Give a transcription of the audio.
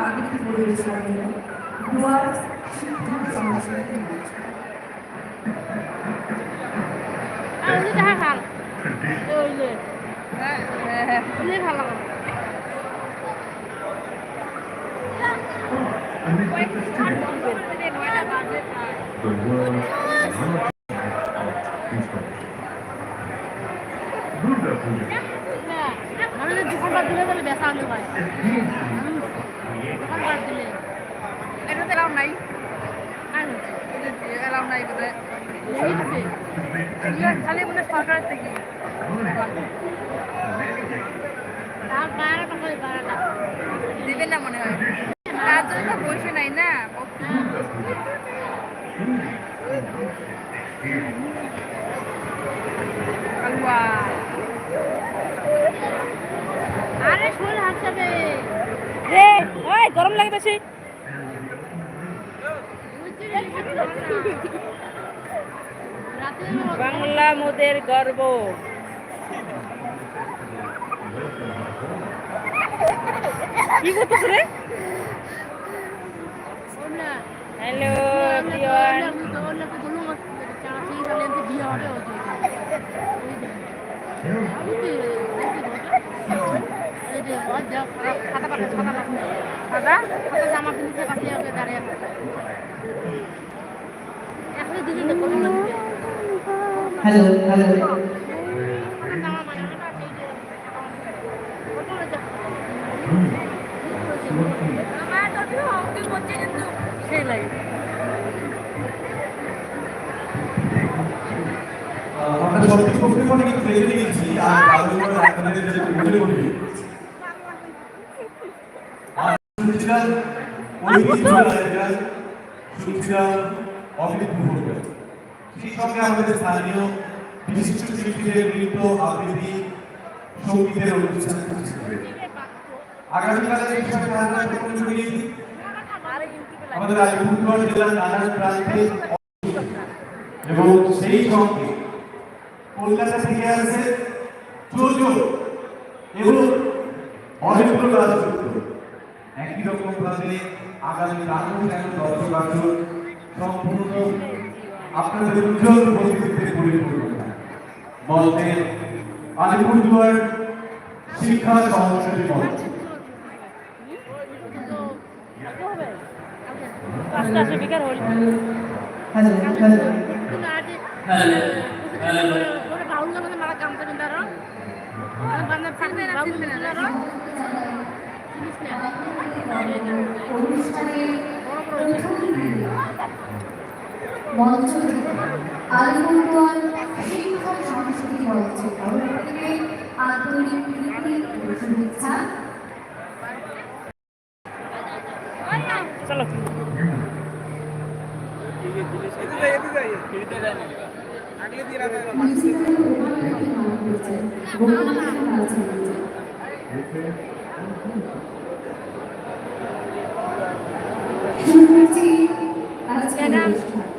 আবৃত্তি পরিবেশনের ডুয়ার্স শিক্ষা সংস্কৃতি দোকানপাট দিলে তাহলে বেচা হলে হয় দোকানপাট দিলে এটা এলাও নাই এলাও নাই বোধ খালি মনে সরকারের থেকে দিবেন না মনে হয় তার জন্য বসে নাই না আরে শোল হাসবে রে ওই গরম লাগতেছে বাংলা মোদের গর্ব কি করতেছ রে হ্যালো পিয়ন জামা কিনতে পাঠিয়ে দাঁড়িয়ে এখন দুজনে হ্যালো হ্যালো সেই লাগে আমরা সত্যি সত্যি মনে কিন্তু দেখে নিয়েছি আর তারপরে আপনাদের যে ভিডিও করি আর শুনছিলাম ওই ভিডিওটা শুনছিলাম অমিত মুখোপাধ্যায় সেই সঙ্গে আমাদের স্থানীয় বিশিষ্ট শিল্পীদের নৃত্য আবৃত্তি সঙ্গীতের অনুষ্ঠান করছিলেন আগামীকালের বিষয়ে আমরা প্রতিযোগী আমাদের আলিপুরদুয়ার জেলার নানান প্রান্তে এবং সেই সঙ্গে কলকাতা থেকে আসছে জোজো এবং অনেকগুলো রাজযুক্ত একই রকম ভাবে আগামী রাহুল এবং দর্শক আসন সম্পূর্ণ আপনাদের উজ্জ্বল প্রতিনিধিত্বে পরিপূর্ণ বলতেন আলিপুরদুয়ার শিক্ষা সংস্কৃতি মঞ্চ মঞ্চ আলিপুরদুয়ার শিক্ষা সংস্কৃতি মঞ্চের পক্ষ থেকে আন্তরিক প্রীতি ও শুভেচ্ছা। চলো শুরু করছি আজকের অনুষ্ঠান।